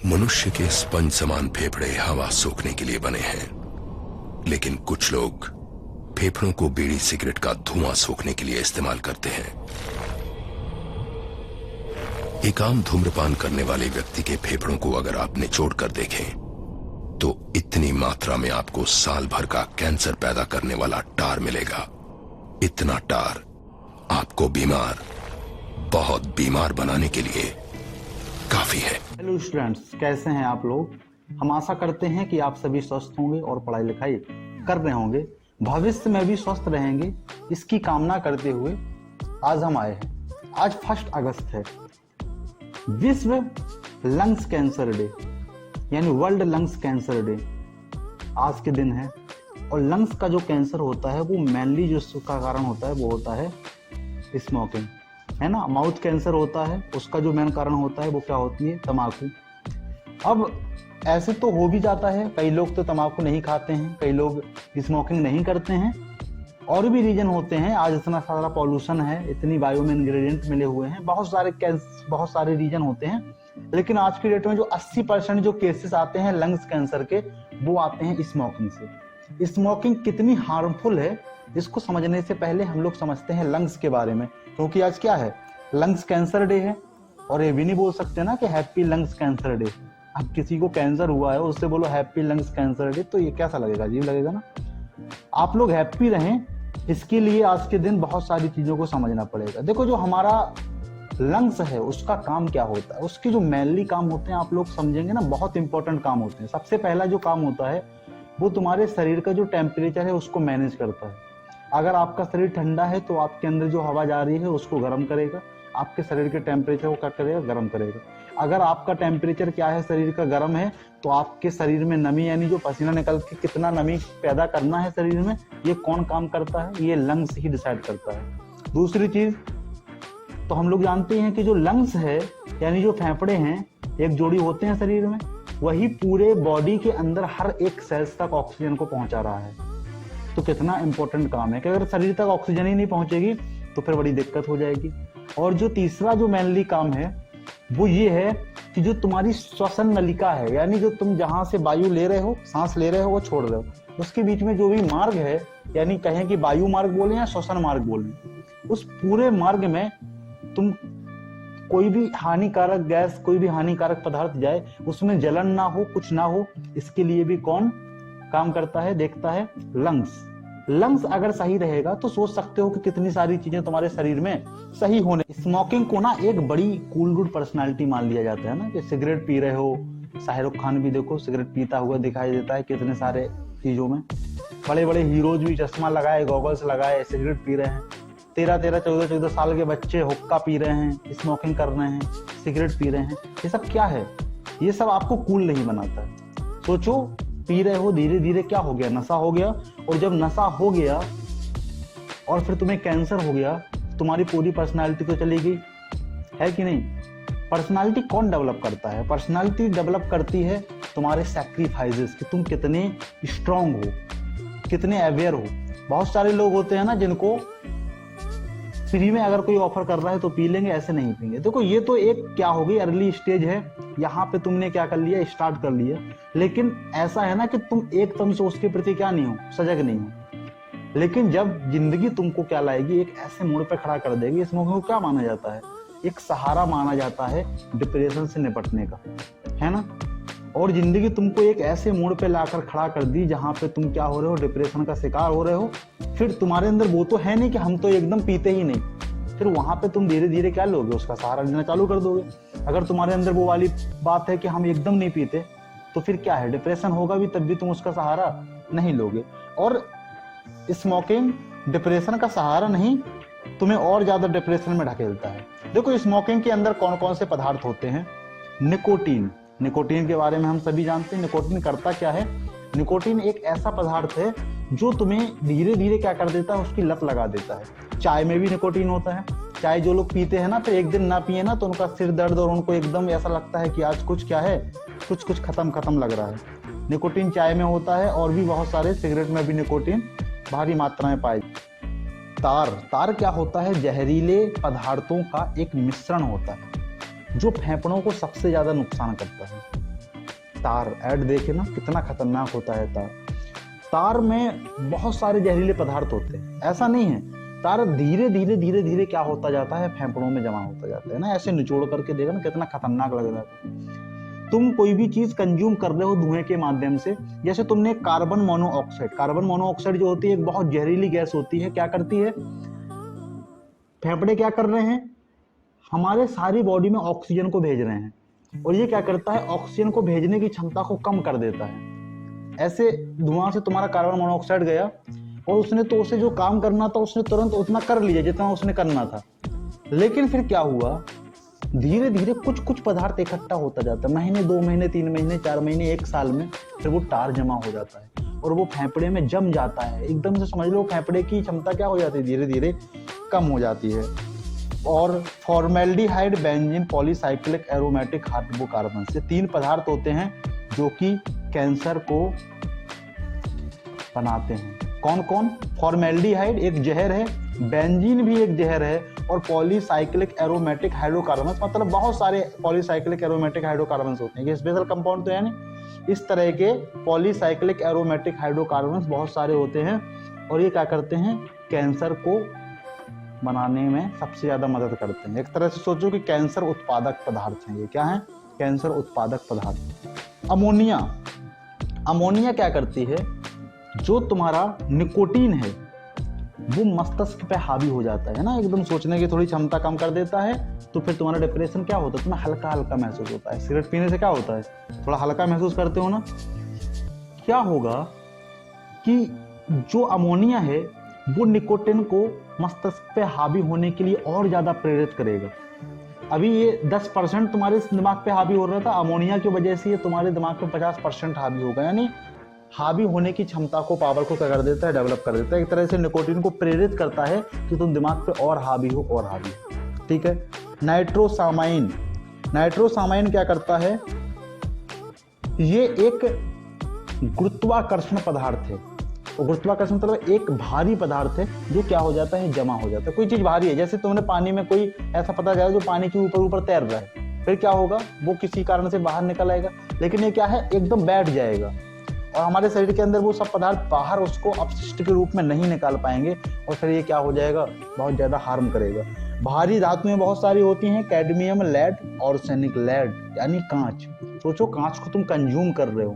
मनुष्य के स्पंज समान फेफड़े हवा सोखने के लिए बने हैं, लेकिन कुछ लोग फेफड़ों को बीड़ी सिगरेट का धुआं सोखने के लिए इस्तेमाल करते हैं। एक आम धूम्रपान करने वाले व्यक्ति के फेफड़ों को अगर आप निचोड़ कर देखें तो इतनी मात्रा में आपको साल भर का कैंसर पैदा करने वाला टार मिलेगा। इतना टार आपको बीमार, बहुत बीमार बनाने के लिए काफी है। हेलो स्टूडेंट्स, कैसे हैं आप लोग। हम आशा करते हैं कि आप सभी स्वस्थ होंगे और पढ़ाई लिखाई कर रहे होंगे, भविष्य में भी स्वस्थ रहेंगे, इसकी कामना करते हुए आज हम आए हैं। आज 1 अगस्त है, विश्व लंग्स कैंसर डे, यानी वर्ल्ड लंग्स कैंसर डे आज के दिन है। और लंग्स का जो कैंसर होता है वो मेनली जो उसका कारण होता है वो होता है स्मोकिंग, है ना। माउथ कैंसर होता है, उसका जो मेन कारण होता है वो क्या होती है, तंबाकू। अब ऐसे तो हो भी जाता है, कई लोग तो तंबाकू नहीं खाते हैं, कई लोग स्मोकिंग नहीं करते हैं, और भी रीजन होते हैं। आज इतना सारा पॉल्यूशन है, इतनी बायो में इंग्रेडिएंट मिले हुए हैं, बहुत सारे रीजन होते हैं। लेकिन आज की डेट में जो 80% जो केसेस आते हैं लंग्स कैंसर के, वो आते हैं स्मोकिंग से। स्मोकिंग कितनी हार्मफुल है, इसको समझने से पहले हम लोग समझते हैं लंग्स के बारे में, क्योंकि आज क्या है, लंग्स कैंसर डे है। और ये भी नहीं बोल सकते ना कि हैप्पी लंग्स कैंसर डे। अब किसी को कैंसर हुआ है उससे बोलो हैप्पी लंग्स कैंसर डे, तो ये कैसा लगेगा, अजीब लगेगा ना। आप लोग हैप्पी रहें, इसके लिए आज के दिन बहुत सारी चीजों को समझना पड़ेगा। देखो, जो हमारा लंग्स है उसका काम क्या होता है, उसके जो मेनली काम होते हैं आप लोग समझेंगे ना, बहुत इंपॉर्टेंट काम होते हैं। सबसे पहला जो काम होता है वो तुम्हारे शरीर का जो टेम्परेचर है उसको मैनेज करता है। अगर आपका शरीर ठंडा है तो आपके अंदर जो हवा जा रही है उसको गर्म करेगा, आपके शरीर के टेम्परेचर को क्या करेगा, गर्म करेगा। अगर आपका टेम्परेचर क्या है, शरीर का गर्म है, तो आपके शरीर में नमी, यानी जो पसीना निकल के कितना नमी पैदा करना है शरीर में, ये कौन काम करता है, ये लंग्स ही डिसाइड करता है। दूसरी चीज, तो हम लोग जानते हैं कि जो लंग्स है यानी जो फेफड़े हैं, एक जोड़ी होते हैं शरीर में, वही पूरे बॉडी के अंदर हर एक सेल्स तक ऑक्सीजन को पहुंचा रहा है। तो कितना इंपॉर्टेंट काम है कि अगर शरीर तक ऑक्सीजन ही नहीं पहुंचेगी तो फिर बड़ी दिक्कत हो जाएगी। और जो तीसरा जो मेनली काम है वो ये है कि जो तुम्हारी श्वसन नलिका है, यानी जो तुम जहां से वायु ले रहे हो, सांस ले रहे हो, वो छोड़ रहे हो, उसके बीच में जो भी मार्ग है, यानी कहें कि वायु मार्ग बोले या श्वसन मार्ग बोले, उस पूरे मार्ग में तुम कोई भी हानिकारक गैस, कोई भी हानिकारक पदार्थ जाए, उसमें जलन ना हो, कुछ ना हो, इसके लिए भी कौन काम करता है, देखता है, लंग्स। लंग्स अगर सही रहेगा तो सोच सकते हो कि कितनी सारी चीजें तुम्हारे शरीर में सही होने। स्मोकिंग को ना एक बड़ी कूल गुड पर्सनालिटी मान लिया जाता है ना, कि सिगरेट पी रहे हो, शाहरुख खान भी देखो सिगरेट पीता हुआ दिखाई देता है कितने सारे चीजों में। बड़े बड़े हीरोज भी चश्मा लगाए, गॉगल्स लगाए, सिगरेट पी रहे हैं। 13-13, 14-14 साल के बच्चे हुक्का पी रहे हैं, स्मोकिंग कर रहे हैं, सिगरेट पी रहे हैं। ये सब क्या है, ये सब आपको कूल नहीं बनाता है। सोचो, पी रहे हो, धीरे धीरे क्या हो गया, नशा हो गया। और जब नशा हो गया और फिर तुम्हें कैंसर हो गया, तुम्हारी पूरी पर्सनालिटी तो चली गई, है कि नहीं। पर्सनालिटी कौन डेवलप करता है, पर्सनालिटी डेवलप करती है तुम्हारे सैक्रिफाइसेस, कि तुम कितने स्ट्रांग हो, कितने अवेयर हो। बहुत सारे लोग होते हैं ना जिनको फ्री में अगर कोई ऑफर कर रहा है तो पी लेंगे, ऐसे नहीं पीएंगे। देखो, ये तो एक क्या होगी, अर्ली स्टेज है, यहाँ पे तुमने क्या कर लिया, स्टार्ट कर लिया। लेकिन ऐसा है ना कि तुम एकदम से उसके प्रति क्या नहीं हो, सजग नहीं हो। लेकिन जब जिंदगी तुमको क्या लाएगी, एक ऐसे मोड़ पे खड़ा कर देगी, स्मोकिंग को क्या माना जाता है, एक सहारा माना जाता है डिप्रेशन से निपटने का, है ना। और जिंदगी तुमको एक ऐसे मोड़ पे लाकर खड़ा कर दी जहां पे तुम क्या हो रहे हो, डिप्रेशन का शिकार हो रहे हो। फिर तुम्हारे अंदर वो तो है नहीं कि हम तो एकदम पीते ही नहीं, फिर वहां पे तुम धीरे धीरे क्या लोगे, उसका सहारा लेना चालू कर दोगे। अगर तुम्हारे अंदर वो वाली बात है कि हम एकदम नहीं पीते, तो फिर क्या है, डिप्रेशन होगा भी, तब भी तुम उसका सहारा नहीं लोगे। और स्मोकिंग डिप्रेशन का सहारा नहीं, तुम्हें और ज्यादा डिप्रेशन में ढकेलता है। देखो, स्मोकिंग के अंदर कौन कौन से पदार्थ होते हैं। निकोटीन, निकोटीन के बारे में हम सभी जानते हैं। निकोटीन करता क्या है, निकोटीन एक ऐसा पदार्थ है जो तुम्हें धीरे धीरे क्या कर देता है, उसकी लत लगा देता है। चाय में भी निकोटीन होता है। चाय जो लोग पीते हैं ना, फिर एक दिन ना पिए ना तो उनका सिर दर्द और उनको एकदम ऐसा लगता है कि आज कुछ क्या है, कुछ खत्म लग रहा है। निकोटीन चाय में होता है, और भी बहुत सारे, सिगरेट में भी निकोटीन भारी मात्रा में पाए। तार क्या होता है, जहरीले पदार्थों का एक मिश्रण होता है जो फेफड़ों को सबसे ज्यादा नुकसान करता है। तार, ऐड देखे ना, कितना खतरनाक होता है तार। तार में बहुत सारे जहरीले पदार्थ होते हैं, ऐसा नहीं है, तार धीरे धीरे धीरे धीरे क्या होता जाता है, फेफड़ों में जमा होता जाता है ना, ऐसे निचोड़ करके देखो ना कितना खतरनाक लग रहा है। तुम कोई भी चीज कंज्यूम कर रहे हो धुएं के माध्यम से, जैसे तुमने कार्बन मोनोऑक्साइड जो होती है एक बहुत जहरीली गैस होती है, क्या करती है, फेफड़े क्या कर रहे हैं, हमारे सारी बॉडी में ऑक्सीजन को भेज रहे हैं, और ये क्या करता है, ऑक्सीजन को भेजने की क्षमता को कम कर देता है। ऐसे धुआं से तुम्हारा कार्बन मोनोऑक्साइड गया और उसने तो उसे जो काम करना था उसने तुरंत उतना कर लिया जितना उसने करना था, लेकिन फिर क्या हुआ, धीरे धीरे कुछ कुछ पदार्थ इकट्ठा होता जाता है, महीने 2 महीने 3 महीने 4 महीने 1 साल में, फिर वो टार जमा हो जाता है और वो फेफड़े में जम जाता है। एकदम से समझ लो फेफड़े की क्षमता क्या हो जाती है, धीरे धीरे कम हो जाती है। और formaldehyde, benzene, polycyclic aromatic hydrocarbon, से 3 पदार्थ होते हैं जो कि कैंसर को बनाते हैं। कौन कौन, फॉर्मेल्डिहाइड एक जहर है, बेंजीन भी एक जहर है, और पॉलीसाइक्लिक एरोमेटिक हाइड्रोकार्बन्स, मतलब बहुत सारे पॉलीसाइक्लिक एरोमेटिक हाइड्रोकार्बन्स होते हैं, ये स्पेशल कंपाउंड तो है नहीं, इस तरह के पॉलीसाइक्लिक एरोमेटिक हाइड्रोकार्बन्स बहुत सारे होते हैं, और ये क्या करते हैं, कैंसर को बनाने में सबसे ज्यादा मदद करते हैं। एक तरह से सोचो कि कैंसर उत्पादक पदार्थ हैं ये, क्या है, कैंसर उत्पादक पदार्थ। अमोनिया क्या करती है, जो तुम्हारा निकोटीन है वो मस्तिष्क पे हावी हो जाता है ना, एकदम सोचने की थोड़ी क्षमता कम कर देता है, तो फिर तुम्हारा डिप्रेशन क्या होता है, तुम्हें हल्का हल्का महसूस होता है। सिगरेट पीने से क्या होता है, थोड़ा हल्का महसूस करते हो ना। क्या होगा कि जो अमोनिया है वो निकोटीन को मस्तिष्क पे हावी होने के लिए और ज्यादा प्रेरित करेगा। अभी ये 10% तुम्हारे दिमाग पे हावी हो रहा था, अमोनिया की वजह से ये तुम्हारे दिमाग पे 50% हावी होगा, यानी हावी होने की क्षमता को, पावर को क्या कर देता है, डेवलप कर देता है। एक तरह से निकोटीन को प्रेरित करता है कि तुम दिमाग पे और हावी हो और हावी हो। ठीक है। नाइट्रोसामाइन क्या करता है, ये एक गुरुत्वाकर्षण पदार्थ है, और गुरुत्वाकर्षण मतलब एक भारी पदार्थ है जो क्या हो जाता है, जमा हो जाता है। कोई चीज भारी है, जैसे तुमने पानी में कोई ऐसा पता चला जो पानी के ऊपर ऊपर तैर रहा है, फिर क्या होगा, वो किसी कारण से बाहर निकल आएगा, लेकिन ये क्या है, एकदम बैठ जाएगा, और हमारे शरीर के अंदर वो सब पदार्थ बाहर उसको अपशिष्ट के रूप में नहीं निकाल पाएंगे, और फिर ये क्या हो जाएगा, बहुत ज्यादा हार्म करेगा। भारी धातुएं बहुत सारी होती हैं, कैडमियम, लेड, आर्सेनिक, लेड यानी कांच। सोचो कांच को तुम कंज्यूम कर रहे हो।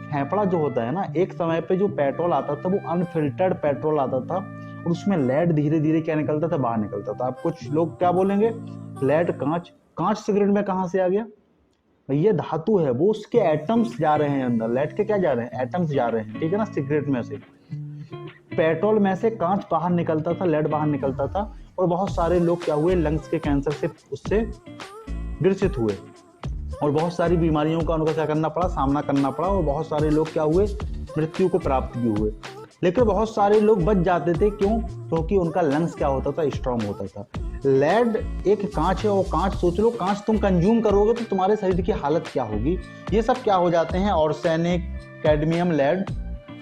फेफड़ा जो होता है ना, एक समय पे जो पेट्रोल आता था वो अनफिल्टर्ड पेट्रोल आता था, और उसमें लेड धीरे धीरे क्या निकलता था, बाहर निकलता था। अब कुछ लोग क्या बोलेंगे, लेड, कांच सिगरेट में कहां से आ गया, ये धातु है, वो उसके एटम्स जा रहे हैं अंदर, लेड के क्या जा रहे हैं, एटम्स जा रहे हैं। ठीक है ना। सिगरेट में से, पेट्रोल में से कांच बाहर निकलता था, लेड बाहर निकलता था, और बहुत सारे लोग क्या हुए, लंग्स के कैंसर से उससे ग्रसित हुए, और बहुत सारी बीमारियों का उनको क्या करना पड़ा, सामना करना पड़ा, और बहुत सारे लोग क्या हुए, मृत्यु को प्राप्त भी हुए। लेकिन बहुत सारे लोग बच जाते थे, क्यों, क्योंकि उनका लंग्स क्या होता था, स्ट्रांग होता था। लेड एक कांच है, और कांच, सोच लो कांच तुम कंज्यूम करोगे तो तुम्हारे शरीर की हालत क्या होगी। ये सब क्या हो जाते हैं, आर्सेनिक, कैडमियम, लेड,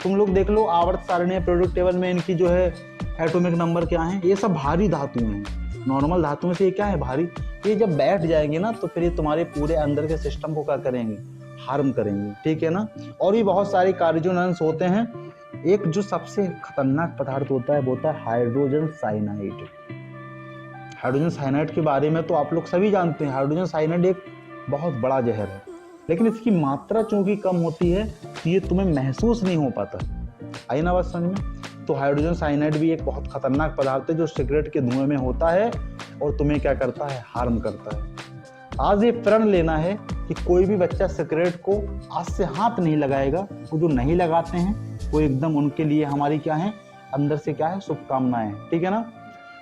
तुम लोग देख लो आवर्त सारणी पीरियोडिक टेबल में इनकी जो है एटॉमिक नंबर क्या है, ये सब भारी धातुएं हैं। नॉर्मल धातुओं से ये क्या है, भारी। ये जब बैठ जाएंगे ना तो फिर ये तुम्हारे पूरे अंदर के सिस्टम को क्या करेंगे, हार्म करेंगे। ठीक है ना। और भी बहुत सारे कार्सिनोजेंस होते हैं। एक जो सबसे खतरनाक पदार्थ होता है वो होता है हाइड्रोजन साइनाइड। हाइड्रोजन साइनाइड के बारे में तो आप लोग सभी जानते हैं, हाइड्रोजन साइनाइड एक बहुत बड़ा जहर है, लेकिन इसकी मात्रा चूंकि कम होती है तो ये तुम्हें महसूस नहीं हो पाता। आई ना बात समझ में। तो हाइड्रोजन साइनाइड भी एक बहुत खतरनाक पदार्थ है जो सिगरेट के धुएं में होता है और तुम्हें क्या करता है, हार्म करता है। आज ये प्रण लेना है कि कोई भी बच्चा सिगरेट को आज से हाथ नहीं लगाएगा। वो जो नहीं लगाते हैं वो एकदम उनके लिए हमारी क्या है, अंदर से क्या है, शुभकामनाएं। ठीक है ना।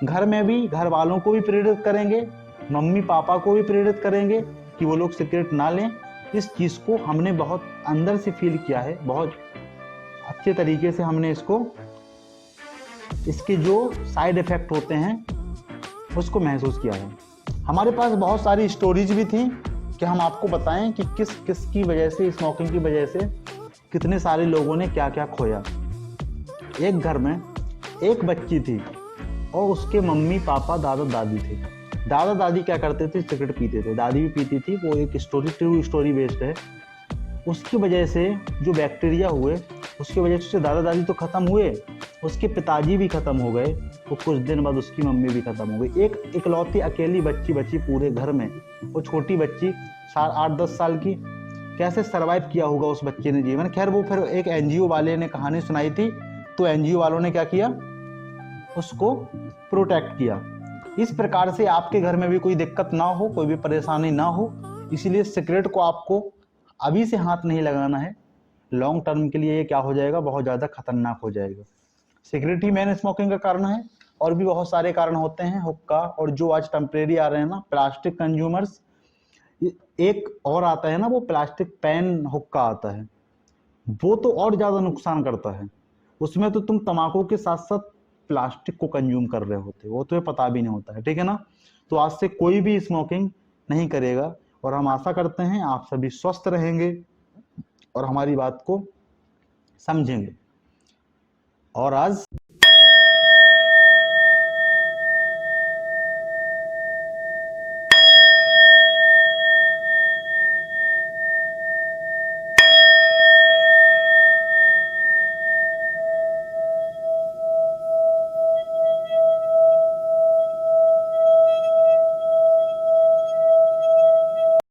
घर में भी घर वालों को भी प्रेरित करेंगे, मम्मी पापा को भी प्रेरित करेंगे कि वो लोग सिगरेट ना लें। इस चीज को हमने बहुत अंदर से फील किया है, बहुत अच्छे तरीके से हमने इसके जो साइड इफेक्ट होते हैं उसको महसूस किया है। हमारे पास बहुत सारी स्टोरीज भी थी कि हम आपको बताएं कि किस किस की वजह से, स्मोकिंग की वजह से कितने सारे लोगों ने क्या क्या खोया। एक घर में एक बच्ची थी और उसके मम्मी पापा दादा दादी थे। दादा दादी क्या करते थे, सिगरेट पीते थे, दादी भी पीती थी। वो एक स्टोरी, ट्रू स्टोरी बेस्ड है। उसकी वजह से जो बैक्टीरिया हुए, उसकी वजह से उसके दादा दादी तो ख़त्म हुए, उसके पिताजी भी ख़त्म हो गए, वो कुछ दिन बाद उसकी मम्मी भी ख़त्म हो गई। एक इकलौती अकेली बच्ची बची पूरे घर में, वो छोटी बच्ची 8-10 साल की। कैसे सरवाइव किया होगा उस बच्चे ने जीवन। खैर वो फिर एक एनजीओ वाले ने कहानी सुनाई थी, तो एनजीओ वालों ने क्या किया, उसको प्रोटेक्ट किया। इस प्रकार से आपके घर में भी कोई दिक्कत ना हो, कोई भी परेशानी ना हो, इसीलिए सिगरेट को आपको अभी से हाथ नहीं लगाना है। लॉन्ग टर्म के लिए ये क्या हो जाएगा, बहुत ज़्यादा खतरनाक हो जाएगा। सिगरेट ही मेन स्मोकिंग का कारण है, और भी बहुत सारे कारण होते हैं, हुक्का, और जो आज टेम्परेरी आ रहे हैं ना, प्लास्टिक कंज्यूमर्स। एक और आता है ना, वो प्लास्टिक पैन हुक्का आता है, वो तो और ज़्यादा नुकसान करता है। उसमें तो तुम तम्बाकू के साथ साथ प्लास्टिक को कंज्यूम कर रहे होते, वो तुम्हें पता भी नहीं होता है, ठीक है ना। तो आज से कोई भी स्मोकिंग नहीं करेगा, और हम आशा करते हैं आप सभी स्वस्थ रहेंगे और हमारी बात को समझेंगे। और आज